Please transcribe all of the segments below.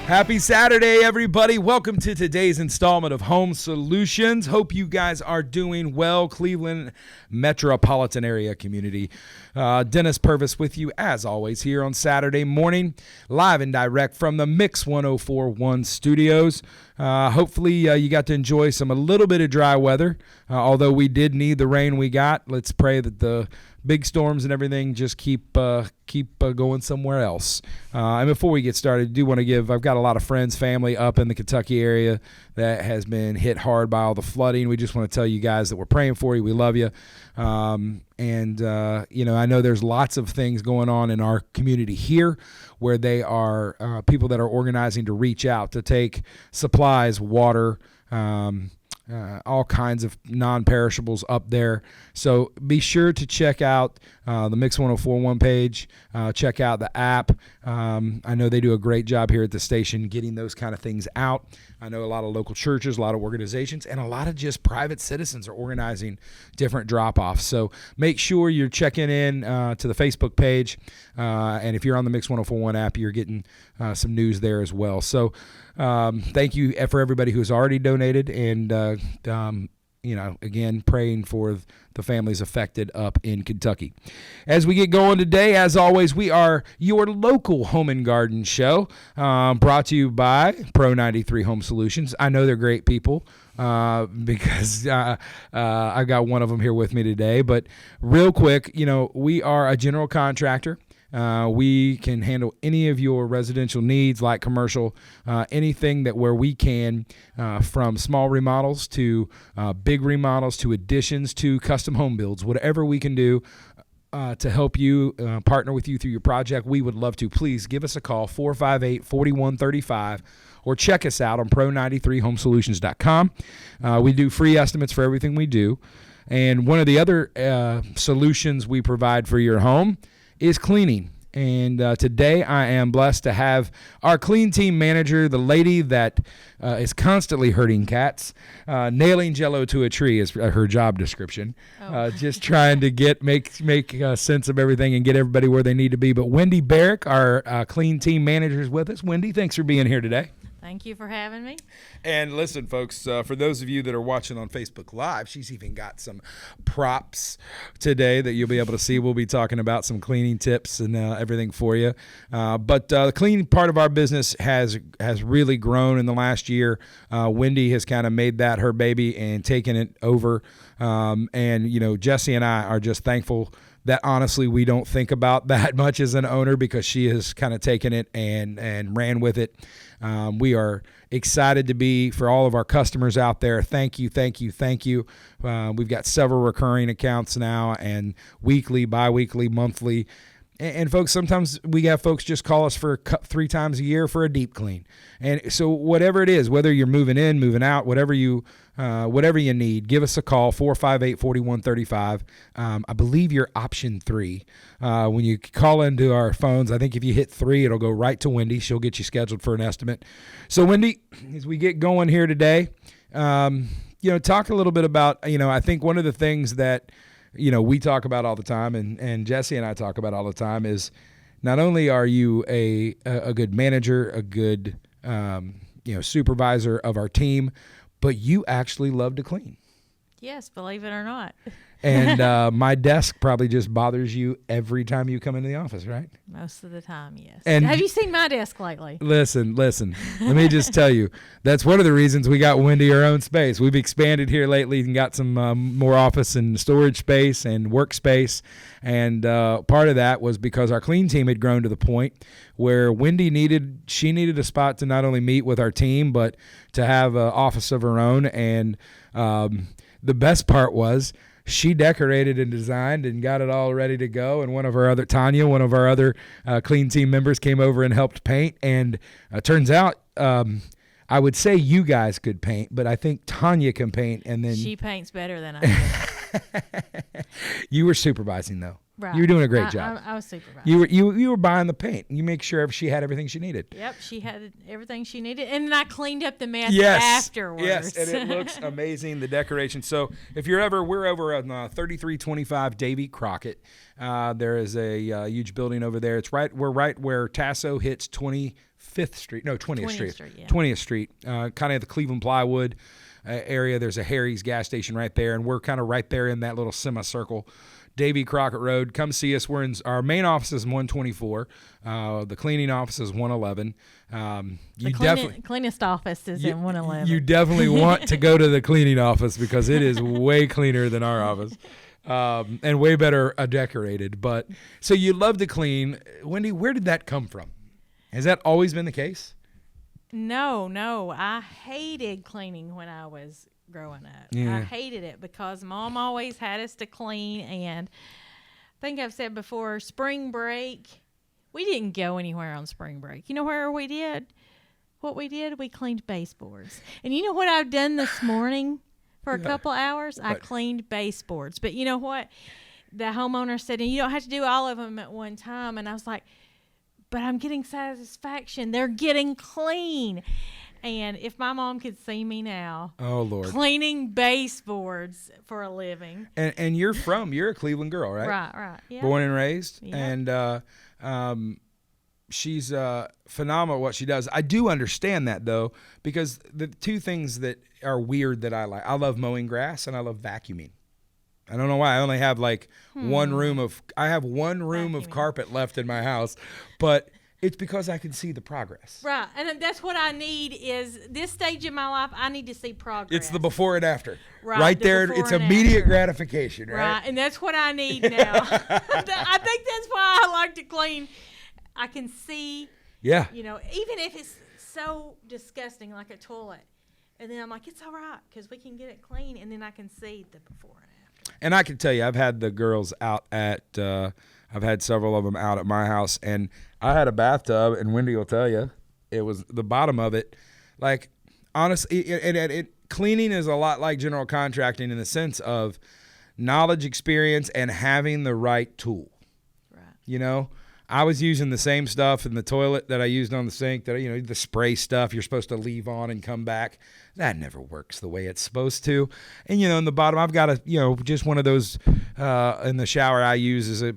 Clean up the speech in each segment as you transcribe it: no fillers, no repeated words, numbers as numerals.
Happy Saturday, everybody. Welcome to today's installment of Home Solutions. Hope you guys are doing well, Cleveland metropolitan area community. Dennis Purvis with you, as always, here on Saturday morning, live and direct from the Mix 104.1 studios. Hopefully, you got to enjoy a little bit of dry weather, although we did need the rain we got. Let's pray that the big storms and everything just keep going somewhere else. And before we get started, I do want to I've got a lot of friends, family up in the Kentucky area that has been hit hard by all the flooding. We just want to tell you guys that we're praying for you. We love you. I know there's lots of things going on in our community here where they are people that are organizing to reach out to take supplies, water, all kinds of non-perishables up there. So be sure to check out the Mix 104.1 page. Check out the app. I know they do a great job here at the station getting those kind of things out. I know a lot of local churches, a lot of organizations, and a lot of just private citizens are organizing different drop-offs. So make sure you're checking in to the Facebook page. And if you're on the Mix 104.1 app, you're getting some news there as well. So thank you for everybody who's already donated, and again, praying for the families affected up in Kentucky. As we get going today, as always, we are your local home and garden show, brought to you by Pro 93 Home Solutions. I know they're great people because I got one of them here with me today. But real quick, we are a general contractor. We can handle any of your residential needs, like commercial, anything where we can, from small remodels to big remodels to additions to custom home builds, whatever we can do to help you, partner with you through your project. We would love to. Please give us a call, 458-4135, or check us out on pro93homesolutions.com. We do free estimates for everything we do. And one of the other solutions we provide for your home is cleaning. And today I am blessed to have our clean team manager, the lady that is constantly herding cats, nailing Jell-O to a tree is her job description. Just trying to make sense of everything and get everybody where they need to be. But Wendy Baric, our clean team manager, is with us. Wendy, thanks for being here today. Thank you for having me. And listen, folks, for those of you that are watching on Facebook Live, she's even got some props today that you'll be able to see. We'll be talking about some cleaning tips and everything for you. But the cleaning part of our business has really grown in the last year. Wendy has kind of made that her baby and taken it over. And Jesse and I are just thankful that honestly we don't think about that much as an owner, because she has kind of taken it and ran with it. We are excited to be, for all of our customers out there, thank you. We've got several recurring accounts now, and weekly, bi-weekly, monthly. And folks, sometimes we have folks just call us for 3 times a year for a deep clean. And so whatever it is, whether you're moving in, moving out, whatever you need, give us a call, 458-4135. I believe you're option 3. When you call into our phones, I think if you hit 3, it'll go right to Wendy. She'll get you scheduled for an estimate. So Wendy, as we get going here today, talk a little bit about, I think one of the things that we talk about all the time, and Jesse and I talk about all the time, is not only are you a good manager, a good supervisor of our team, but you actually love to clean. Yes, believe it or not. And my desk probably just bothers you every time you come into the office, right? Most of the time, yes. And have you seen my desk lately? Listen. Let me just tell you, that's one of the reasons we got Wendy our own space. We've expanded here lately and got some more office and storage space and workspace. And part of that was because our clean team had grown to the point where Wendy needed a spot to not only meet with our team, but to have an office of her own. And the best part was, she decorated and designed and got it all ready to go. And Tanya, one of our other clean team members, came over and helped paint. And turns out, I would say you guys could paint, but I think Tanya can paint. And then she paints better than I do. You were supervising though. Right. You were doing a great job. I was supervising. You were buying the paint. You make sure she had everything she needed. Yep, she had everything she needed, and then I cleaned up the mess afterwards. Yes, and it looks amazing, the decoration. So if we're over on 3325 Davy Crockett. There is a huge building over there. We're right where Tasso hits 25th 5th Street. No, 20th Street. 20th Street. Kind of the Cleveland Plywood area. There's a Harry's gas station right there, and we're kind of right there in that little semicircle. Davy Crockett Road. Come see us. Our main office is 124. The cleaning office is 111. The cleanest office is in 111. You definitely want to go to the cleaning office because it is way cleaner than our office. And way better decorated. But so you love to clean. Wendy, where did that come from? Has that always been the case? No. I hated cleaning when I was growing up. Yeah. I hated it because Mom always had us to clean. And I think I've said before, spring break, we didn't go anywhere on spring break. You know where we did? What we did? We cleaned baseboards. And you know what I've done this morning? For a couple hours, I cleaned baseboards. But you know what? The homeowner said, and you don't have to do all of them at one time. And I was like, but I'm getting satisfaction. They're getting clean. And if my mom could see me now, oh Lord, cleaning baseboards for a living. And you're a Cleveland girl, right? Right. Yeah. Born and raised. Yeah. And she's phenomenal at what she does. I do understand that, though, because the two things that are weird that I like, I love mowing grass and I love vacuuming. I don't know why. I only have like one room of carpet left in my house, but it's because I can see the progress. Right. And that's what I need is this stage in my life, I need to see progress. It's the before and after. Right there. It's immediate gratification, right? Right. And that's what I need now. I think that's why I like to clean. I can see, even if it's so disgusting, like a toilet, and then I'm like, it's all right because we can get it clean, and then I can see the before and after. And I can tell you, I've had the girls out I've had several of them out at my house, and I had a bathtub, and Wendy will tell you, it was the bottom of it. Like, honestly, cleaning is a lot like general contracting in the sense of knowledge, experience, and having the right tool. Right. I was using the same stuff in the toilet that I used on the sink, the spray stuff you're supposed to leave on and come back. That never works the way it's supposed to. And, in the bottom, I've got just one of those in the shower I use is a,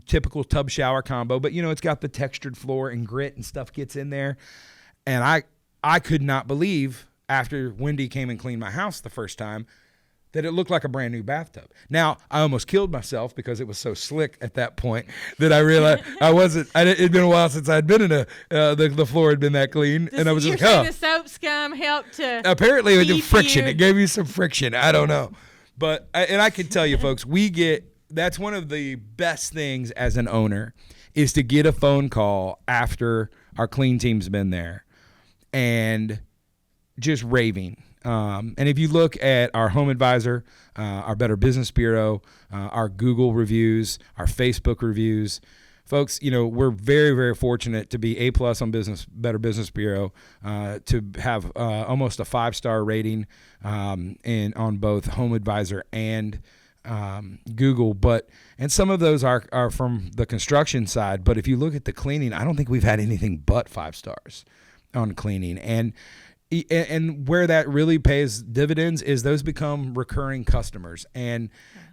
typical tub shower combo. But, it's got the textured floor and grit and stuff gets in there. And I could not believe after Wendy came and cleaned my house the first time that it looked like a brand new bathtub. Now, I almost killed myself because it was so slick at that point that I realized it'd been a while since I'd been in the floor had been that clean. And I was like, the soap scum helped to apparently it did friction. It gave you some friction. I don't know. But, and I can tell you folks, that's one of the best things as an owner is to get a phone call after our clean team's been there and just raving. And if you look at our Home Advisor, our Better Business Bureau, our Google reviews, our Facebook reviews, folks, we're very, very fortunate to be A+ on Better Business Bureau, to have almost a 5-star rating on both Home Advisor and Google. And some of those are from the construction side. But if you look at the cleaning, I don't think we've had anything but 5 stars on cleaning. And where that really pays dividends is those become recurring customers. And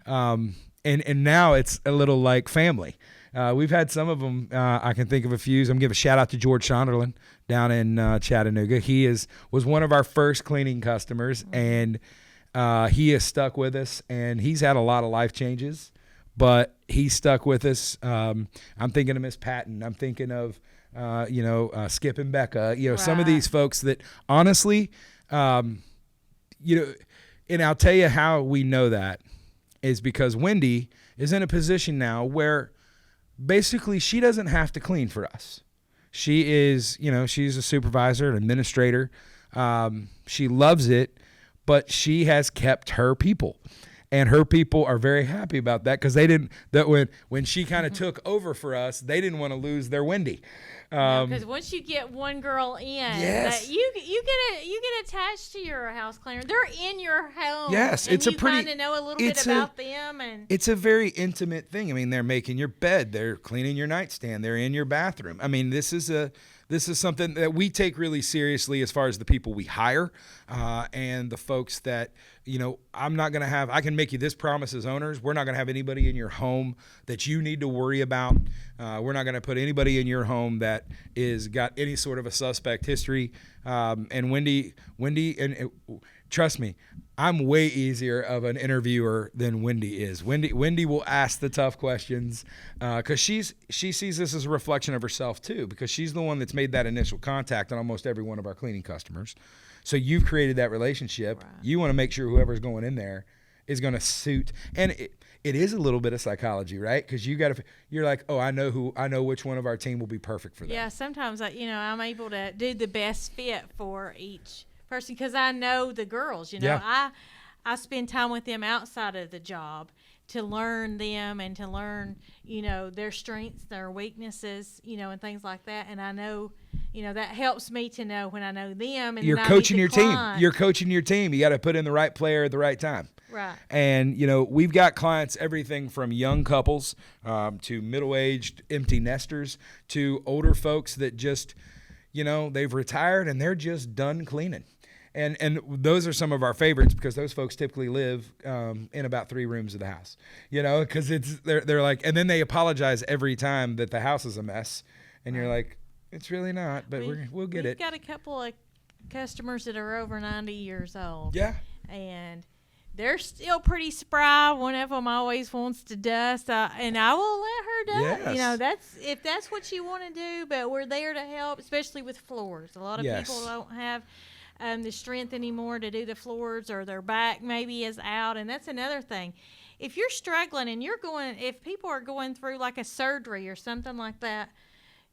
now it's a little like family. We've had some of them. I can think of a few. I'm going to give a shout out to George Sonderland down in Chattanooga. He was one of our first cleaning customers, and he has stuck with us, and he's had a lot of life changes, but he stuck with us. I'm thinking of Miss Patton. I'm thinking of Skip and Becca, right. Some of these folks that honestly, and I'll tell you how we know that is because Wendy is in a position now where basically she doesn't have to clean for us. She is, she's a supervisor, an administrator. She loves it, but she has kept her people. And her people are very happy about that because when she kind of took over for us, they didn't want to lose their Wendy. Because once you get one girl in, yes. you get attached to your house cleaner. They're in your home. Yes, and you kind of know a little bit about them, and it's a very intimate thing. I mean, they're making your bed, they're cleaning your nightstand, they're in your bathroom. I mean, this is This is something that we take really seriously as far as the people we hire and the folks that, I can make you this promise as owners. We're not going to have anybody in your home that you need to worry about. We're not going to put anybody in your home that is got any sort of a suspect history. And Wendy, and trust me, I'm way easier of an interviewer than Wendy is. Wendy will ask the tough questions because she sees this as a reflection of herself too, because she's the one that's made that initial contact on almost every one of our cleaning customers. So you've created that relationship. Right. You want to make sure whoever's going in there is going to suit. And it is a little bit of psychology, right? Because you're like, oh, I know which one of our team will be perfect for that. Yeah, sometimes I'm able to do the best fit for each person because I know the girls. I spend time with them outside of the job to learn them and to learn their strengths, their weaknesses, and things like that. And I know that helps me to know when I know them. And you're coaching your team. You're coaching your team. You got to put in the right player at the right time. Right. And we've got clients everything from young couples to middle-aged empty nesters to older folks that just they've retired and they're just done cleaning. And those are some of our favorites because those folks typically live in about 3 rooms of the house, because they're like, and then they apologize every time that the house is a mess, and you're like, it's really not, but we'll get it. We've got a couple of customers that are over 90 years old. Yeah. And they're still pretty spry. One of them always wants to dust, and I will let her dust. Yes. If that's what you want to do, but we're there to help, especially with floors. A lot of people don't have the strength anymore to do the floors, or their back maybe is out, and that's another thing. If you're struggling and if people are going through like a surgery or something like that,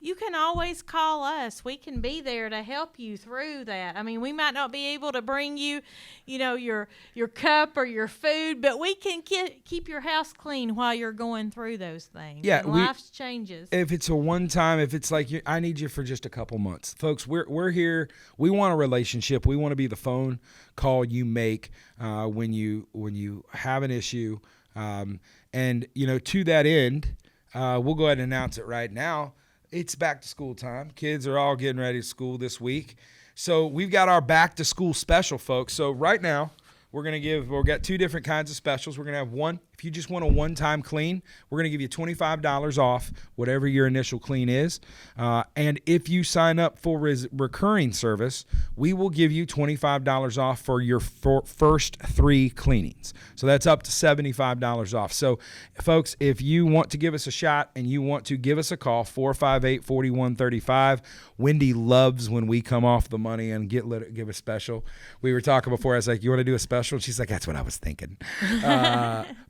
you can always call us. We can be there to help you through that. I mean, we might not be able to bring you, your cup or your food, but we can keep your house clean while you're going through those things. Yeah, life's changes. If it's a one time, if it's like I need you for just a couple months, folks, we're here. We want a relationship. We want to be the phone call you make when you have an issue, and to that end, we'll go ahead and announce it right now. It's back to school time. Kids are all getting ready to school this week. So we've got our back to school special, folks. So right now, we've got 2 different kinds of specials. We're going to have one, if you just want a one-time clean, we're going to give you $25 off whatever your initial clean is. And if you sign up for recurring service, we will give you $25 off for your first 3 cleanings. So that's up to $75 off. So, folks, if you want to give us a shot and you want to give us a call, 458-4135. Wendy loves when we come off the money and give a special. We were talking before. I was like, you want to do a special? And she's like, that's what I was thinking.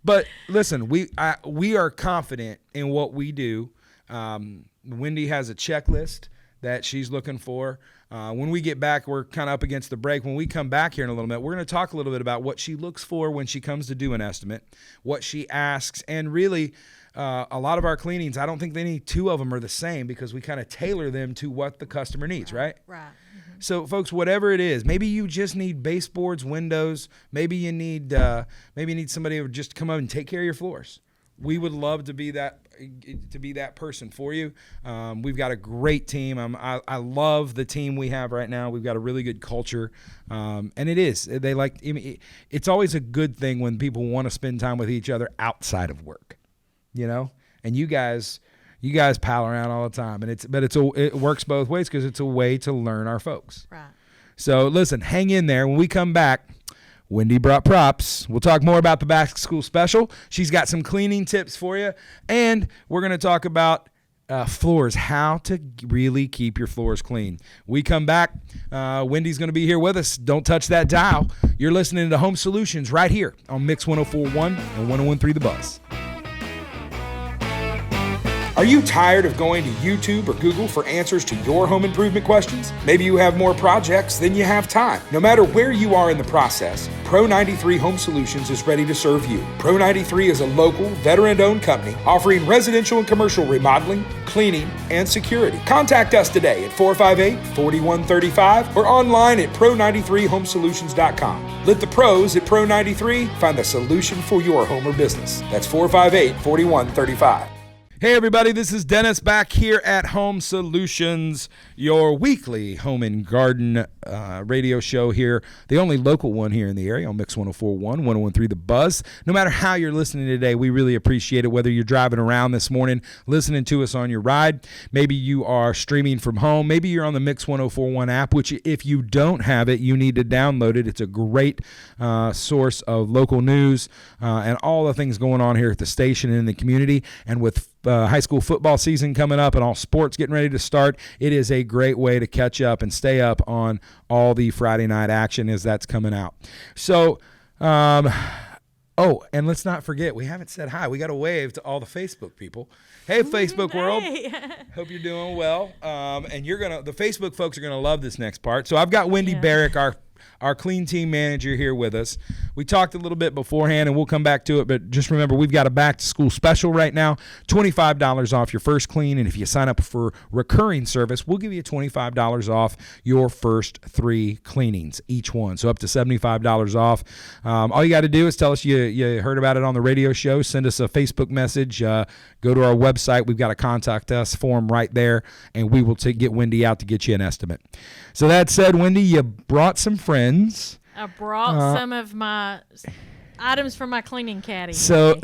But listen, we are confident in what we do. Wendy has a checklist that she's looking for. When we get back, we're kind of up against the break. When we come back here in a little bit, we're going to talk a little bit about what she looks for when she comes to do an estimate, what she asks, and really a lot of our cleanings, I don't think any 2 of them are the same because we kind of tailor them to what the customer needs, right? Right. Mm-hmm. So, folks, whatever it is, maybe you just need baseboards, windows. Maybe you need somebody who just come up and take care of your floors. We would love to be that person for you. We've got a great team. I love the team we have right now. We've got a really good culture, and it's always a good thing when people want to spend time with each other outside of work, And you guys pal around all the time, and it works both ways because it's a way to learn our folks. Right. So listen, hang in there. When we come back, Wendy brought props. We'll talk more about the back to school special. She's got some cleaning tips for you, and we're going to talk about floors, how to really keep your floors clean. We come back. Wendy's going to be here with us. Don't touch that dial. You're listening to Home Solutions right here on Mix 104.1 and 101.3 The Buzz. Are you tired of going to YouTube or Google for answers to your home improvement questions? Maybe you have more projects than you have time. No matter where you are in the process, Pro 93 Home Solutions is ready to serve you. Pro 93 is a local, veteran-owned company offering residential and commercial remodeling, cleaning, and security. Contact us today at 458-4135 or online at pro93homesolutions.com. Let the pros at Pro 93 find the solution for your home or business. That's 458-4135. Hey everybody, this is Dennis back here at Home Solutions, your weekly home and garden radio show here, the only local one here in the area on Mix 104.1, 101.3 The Buzz. No matter how you're listening today, we really appreciate it, whether you're driving around this morning, listening to us on your ride, maybe you are streaming from home, maybe you're on the Mix 104.1 app, which if you don't have it, you need to download it. It's a great source of local news and all the things going on here at the station and in the community. And with high school football season coming up and all sports getting ready to start, it is a great way to catch up and stay up on all the Friday night action as that's coming out. So, and let's not forget, we haven't said hi. We got to wave to all the Facebook people. Hey, Facebook world. Hope you're doing well. And the Facebook folks are gonna love this next part. So I've got Wendy Baric, our clean team manager, here with us. We talked a little bit beforehand, and we'll come back to it, but just remember, we've got a back-to-school special right now, $25 off your first clean, and if you sign up for recurring service, we'll give you $25 off your first 3 cleanings, each one, so up to $75 off. All you got to do is tell us you heard about it on the radio show, send us a Facebook message, go to our website. We've got a contact us form right there, and we will get Wendy out to get you an estimate. So that said, Wendy, you brought some friends. I brought some of my items from my cleaning caddy. So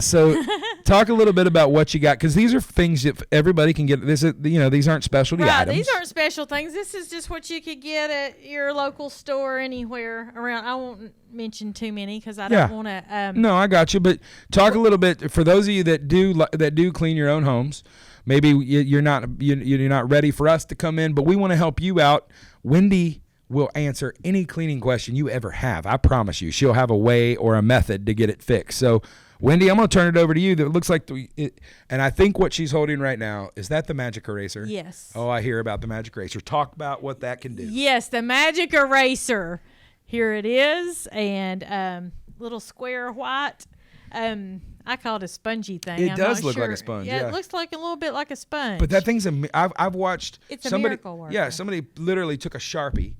talk a little bit about what you got, because these are things that everybody can get. These aren't specialty items. These aren't special things. This is just what you could get at your local store anywhere around. I won't mention too many because I don't want to. No, I got you. But talk a little bit for those of you that do clean your own homes. Maybe you're not ready for us to come in, but we want to help you out. Wendy will answer any cleaning question you ever have. I promise you, she'll have a way or a method to get it fixed. So, Wendy, I'm going to turn it over to you. That looks like, and I think what she's holding right now, is that the magic eraser? Yes. Oh, I hear about the magic eraser. Talk about what that can do. Yes, the magic eraser. Here it is, and little square white. I call it a spongy thing. It does look like a sponge. Yeah, it looks like a little bit like a sponge. But that thing's I've watched. It's a miracle worker. Yeah, somebody literally took a Sharpie,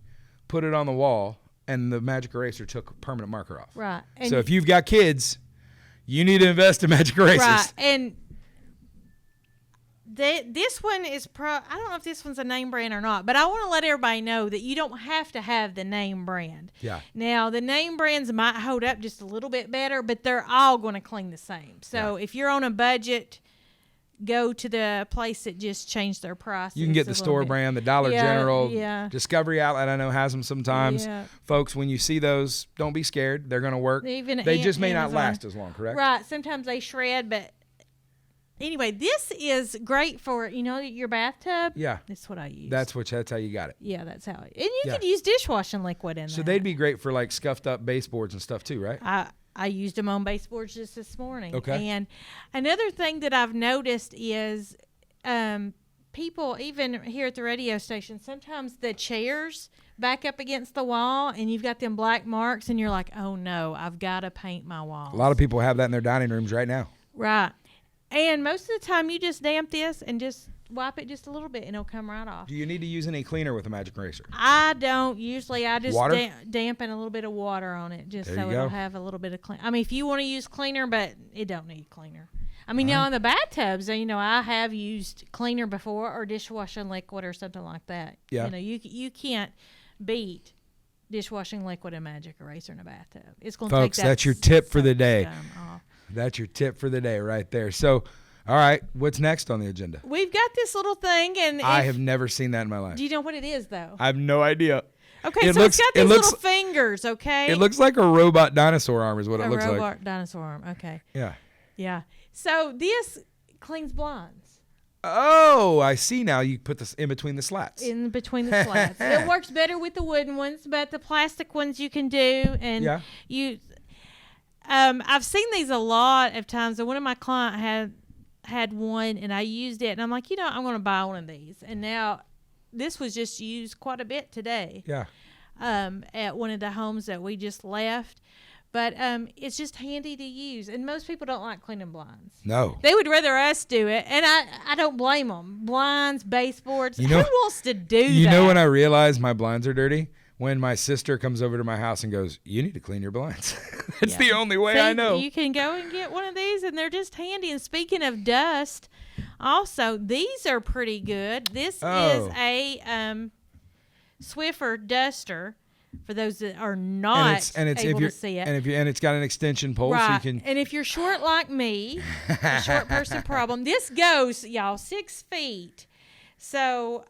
put it on the wall, and the magic eraser took permanent marker off. Right. And so if you've got kids, you need to invest in magic erasers. Right. And this one is I don't know if this one's a name brand or not, but I want to let everybody know that you don't have to have the name brand. Yeah. Now, the name brands might hold up just a little bit better, but they're all going to clean the same. So if you're on a budget, go to the place that just changed their prices. You can get the store brand, the Dollar General. Yeah. Discovery Outlet, I know, has them sometimes. Yeah. Folks, when you see those, don't be scared. They're going to work. They just may not last as long, correct? Right. Sometimes they shred, but anyway, this is great for, your bathtub. Yeah. That's what I use. That's how you got it. Yeah, that's how. And you could use dishwashing liquid in there. So they'd be great for like scuffed up baseboards and stuff too, right? I used them on baseboards just this morning. Okay. And another thing that I've noticed is people, even here at the radio station, sometimes the chairs back up against the wall and you've got them black marks and you're like, oh no, I've got to paint my walls. A lot of people have that in their dining rooms right now. Right. And most of the time you just damp this and just wipe it just a little bit and it'll come right off. Do you need to use any cleaner with a magic eraser? I don't usually. I just dampen a little bit of water on it just so it'll have a little bit of clean. I mean, if you want to use cleaner, but it don't need cleaner. I mean, now in the bathtubs, I have used cleaner before or dishwashing liquid or something like that. Yeah. You can't beat dishwashing liquid and magic eraser in a bathtub. It's going to take that. Folks, that's your tip for the day. That's your tip for the day right there. So, all right, what's next on the agenda? We've got this little thing, and I have never seen that in my life. Do you know what it is, though? I have no idea. Okay, it's got these little fingers, okay? It looks like a robot dinosaur arm is what it looks like. A robot dinosaur arm, okay. Yeah. Yeah. So this cleans blinds. Oh, I see now. You put this in between the slats. In between the slats. It works better with the wooden ones, but the plastic ones you can do. And I've seen these a lot of times. And one of my clients had one, and I used it, and I'm like, I'm going to buy one of these. And now this was just used quite a bit today. Yeah. At one of the homes that we just left. But it's just handy to use. And most people don't like cleaning blinds. No. They would rather us do it. And I don't blame them. Blinds, baseboards. Who wants to do that? You know when I realize my blinds are dirty? When my sister comes over to my house and goes, you need to clean your blinds. That's the only way I know. You can go and get one of these, and they're just handy. And speaking of dust, Also, these are pretty good. This is a Swiffer Duster. For those that are not able to see it, and it's got an extension pole, right. so you can. And if you're short like me, a short person problem, this goes, y'all, 6 feet. So.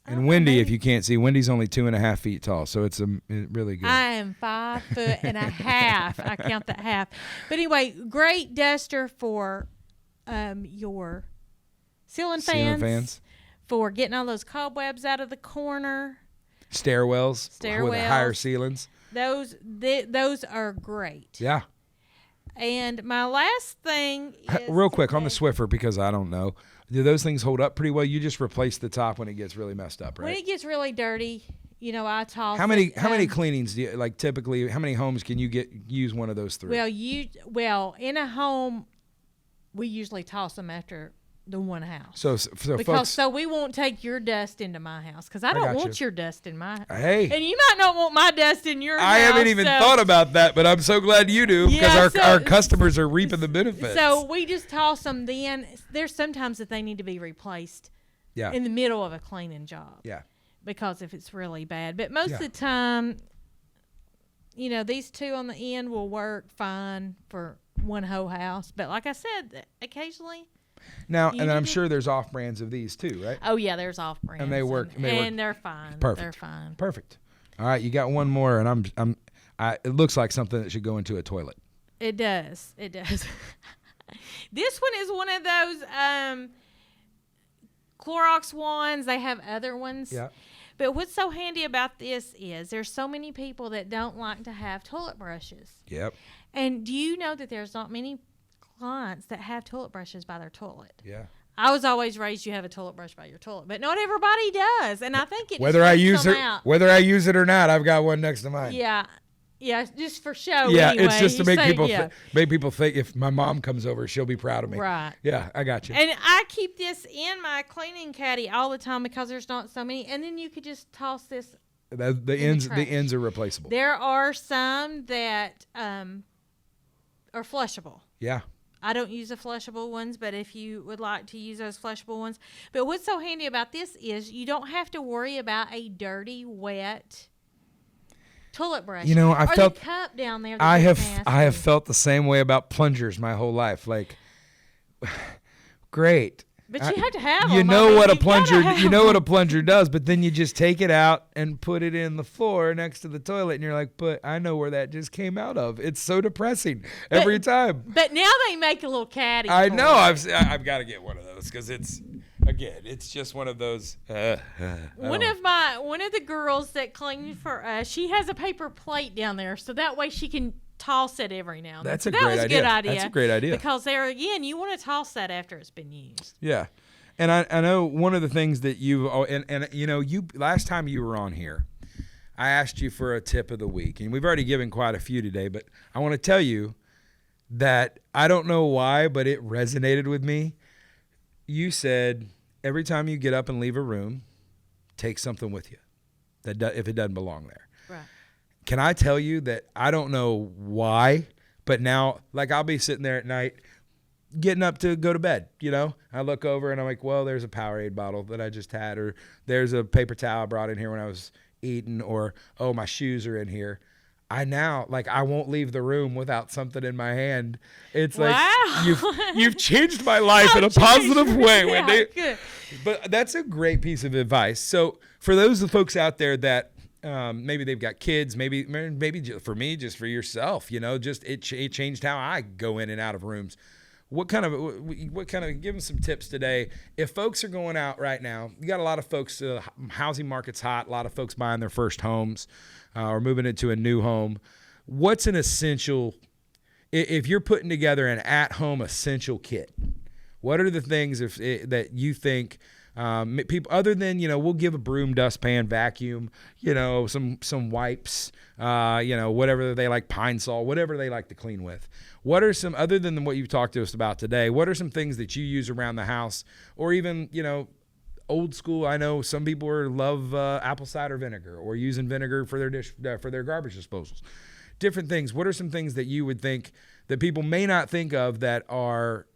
And Wendy, if you can't see, Wendy's only 2.5 feet tall, so it's really good. I am 5'1.5". I count that half. But anyway, great duster for your ceiling fans, for getting all those cobwebs out of the corner. Stairwells with higher ceilings. Those are great. Yeah. And my last thing is real quick on the Swiffer, because I don't know, do those things hold up pretty well? You just replace the top when it gets really messed up, right? When it gets really dirty, I toss. How many cleanings do you typically? How many homes can you use one of those through? Well, in a home, we usually toss them after the one house. So we won't take your dust into my house, because I don't want your dust in my house. Hey, and you might not want my dust in your house. I haven't even thought about that, but I'm so glad you do, because our customers are reaping the benefits. So we just toss them. Then there's sometimes that they need to be replaced. Yeah. In the middle of a cleaning job. Yeah. Because if it's really bad, but most of the time, these two on the end will work fine for one whole house. But like I said, occasionally. Now, and I'm sure there's off brands of these too, right? Oh yeah, there's off brands, and they work, and they're fine. Perfect. They're fine. Perfect. All right, you got one more, and it looks like something that should go into a toilet. It does. It does. This one is one of those Clorox ones. They have other ones. Yeah. But what's so handy about this is there's so many people that don't like to have toilet brushes. Yep. And do you know that there's not many clients that have toilet brushes by their toilet? Yeah. I was always raised you have a toilet brush by your toilet, but not everybody does. And I think it whether I use it or not, I've got one next to mine. Yeah. Yeah, just for show. Yeah, anyway. it's just to make people think if my mom comes over, she'll be proud of me. Right. Yeah, I got you. And I keep this in my cleaning caddy all the time because there's not so many. And then you could just toss this. The ends are replaceable. There are some that are flushable. Yeah. I don't use the flushable ones, but if you would like to use those flushable ones. But what's so handy about this is you don't have to worry about a dirty, wet toilet brush. I felt the cup down there. I have felt the same way about plungers my whole life. Like, great. But you have to have them. You know what a plunger does, but then you just take it out and put it in the floor next to the toilet, and you're like, but I know where that just came out of. It's so depressing every time. But now they make a little caddy. I know. I've got to get one of those because it's just one of those. One of the girls that cleaned for us, she has a paper plate down there, so that way she can toss it every now and then. That was a good idea. That's a great idea. Because there again, you want to toss that after it's been used. Yeah. And I know one of the things that you last time you were on here, I asked you for a tip of the week, and we've already given quite a few today, but I want to tell you that I don't know why, but it resonated with me. You said every time you get up and leave a room, take something with you if it doesn't belong there. Right. Can I tell you that I don't know why, but now, like, I'll be sitting there at night getting up to go to bed, I look over and I'm like, well, there's a Powerade bottle that I just had, or there's a paper towel I brought in here when I was eating, or, oh, my shoes are in here. I won't leave the room without something in my hand. It's like, you've changed my life in a positive way, Wendy. Good. But that's a great piece of advice. So for those of the folks out there that maybe they've got kids, maybe for me, just for yourself, just it changed how I go in and out of rooms. What kind of give them some tips today? If folks are going out right now, you got a lot of folks, housing market's hot, a lot of folks buying their first homes or moving into a new home. What's an essential, if you're putting together an at-home essential kit, what are the things that you think people, other than, we'll give a broom, dustpan, vacuum, some wipes, whatever they like, Pine Sol, whatever they like to clean with. What are some, other than what you've talked to us about today, what are some things that you use around the house, or even, old school? I know some people love apple cider vinegar, or using vinegar for their garbage disposals. Different things. What are some things that you would think that people may not think of that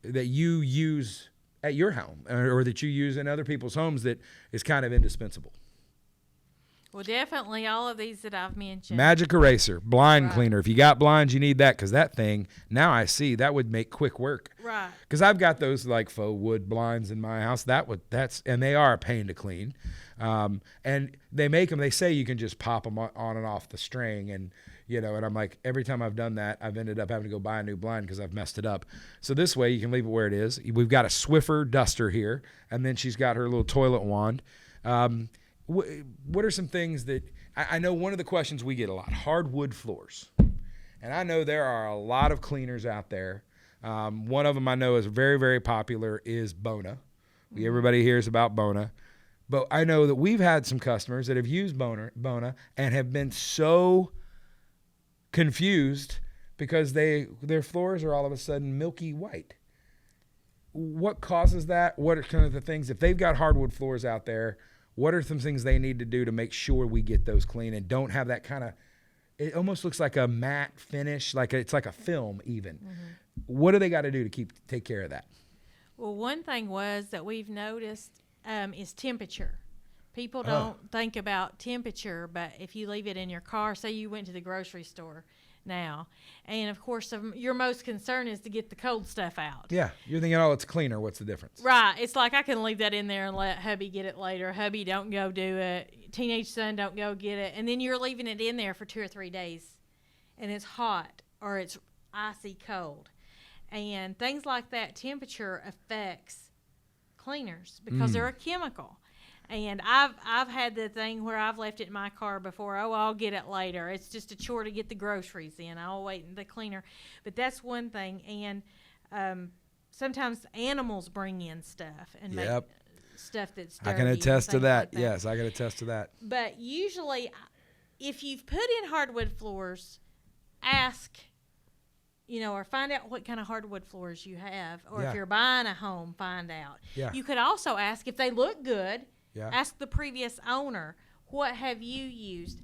you use at your home or that you use in other people's homes that is kind of indispensable? Well, definitely all of these that I've mentioned. Magic eraser, blind cleaner. If you got blinds, you need that because that thing, now I see, that would make quick work. Right. Because I've got those like faux wood blinds in my house. And they are a pain to clean. And they make them, they say you can just pop them on and off the string. And, and I'm like, every time I've done that, I've ended up having to go buy a new blind because I've messed it up. So this way you can leave it where it is. We've got a Swiffer Duster here. And then she's got her little toilet wand. What are some things that I know? One of the questions we get a lot: hardwood floors, and I know there are a lot of cleaners out there. One of them I know is very, very popular is Bona. Everybody hears about Bona, but I know that we've had some customers that have used Bona and have been so confused because their floors are all of a sudden milky white. What causes that? What are kind of the things, if they've got hardwood floors out there, what are some things they need to do to make sure we get those clean and don't have that kind of, it almost looks like a matte finish, it's like a film even. What do they got to do to take care of that? Well, one thing that we've noticed is temperature. People don't think about temperature, but if you leave it in your car, say you went to the grocery store now, and of course your most concern is to get the cold stuff out. Yeah, you're thinking, oh, it's cleaner. What's the difference? Right. It's like I can leave that in there and let hubby get it later. Hubby, don't go do it. Teenage son, don't go get it. And then you're leaving it in there for 2 or 3 days, and it's hot or it's icy cold, and things like that. Temperature affects cleaners because they're a chemical. And I've had the thing where I've left it in my car before. Oh, I'll get it later. It's just a chore to get the groceries in. I'll wait in the cleaner. But that's one thing. And sometimes animals bring in stuff and make stuff that's dirty. I can attest to that. Like that. Yes, I can attest to that. But usually, if you've put in hardwood floors, ask, or find out what kind of hardwood floors you have. Or if you're buying a home, find out. Yeah. You could also ask if they look good. Yeah. Ask the previous owner, what have you used?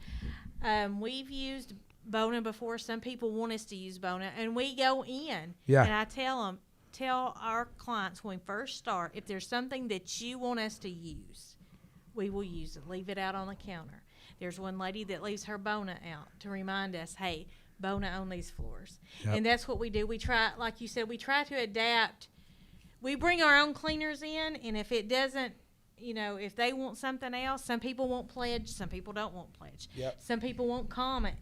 We've used Bona before. Some people want us to use Bona, and we go in. Yeah. And I tell our clients when we first start, if there's something that you want us to use, we will use it. Leave it out on the counter. There's one lady that leaves her Bona out to remind us, hey, Bona on these floors. Yep. And that's what we do. We try, like you said, we try to adapt. We bring our own cleaners in, and if it doesn't, if they want something else, some people won't pledge, some people don't want pledge. Yep. Some people won't comment.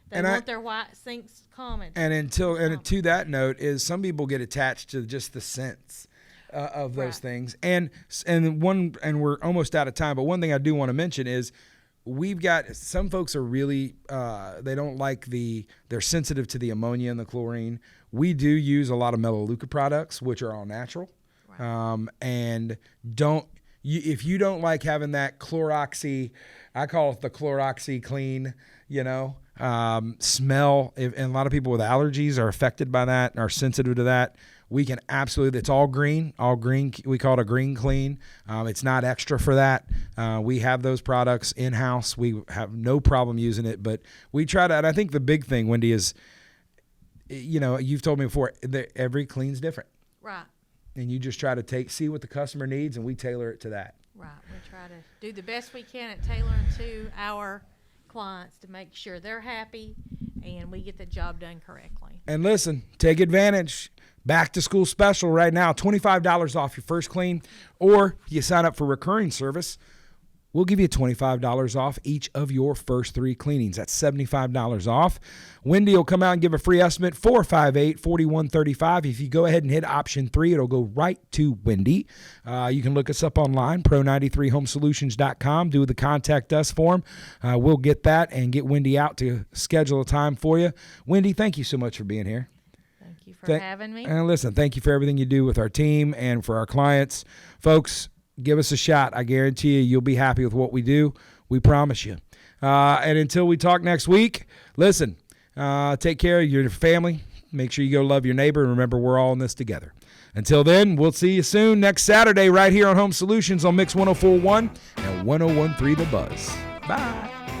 They want their white sinks commented. And to that note is some people get attached to just the scents of those things. And we're almost out of time, but one thing I do want to mention is we've got some folks are really they don't like they're sensitive to the ammonia and the chlorine. We do use a lot of Melaleuca products, which are all natural. Right. And if you don't like having that Cloroxy, I call it the Cloroxy clean, smell. And a lot of people with allergies are affected by that, are sensitive to that. We can absolutely, it's all green. We call it a green clean. It's not extra for that. We have those products in-house. We have no problem using it, but we try to, and I think the big thing, Wendy, is, you've told me before, that every clean's different. Right. And you just try to see what the customer needs, and we tailor it to that. Right. We try to do the best we can at tailoring to our clients to make sure they're happy and we get the job done correctly. And listen, take advantage. Back to school special right now, $25 off your first clean, or you sign up for recurring service, we'll give you $25 off each of your first 3 cleanings. That's $75 off. Wendy will come out and give a free estimate, 458-4135. If you go ahead and hit option 3, it'll go right to Wendy. You can look us up online, pro93homesolutions.com. Do the contact us form. We'll get that and get Wendy out to schedule a time for you. Wendy, thank you so much for being here. Thank you for having me. And listen, thank you for everything you do with our team and for our clients. Folks, give us a shot. I guarantee you'll be happy with what we do. We promise you. And until we talk next week, listen, take care of your family. Make sure you go love your neighbor. And remember, we're all in this together. Until then, we'll see you soon next Saturday right here on Home Solutions on Mix 104.1 and 101.3 The Buzz. Bye.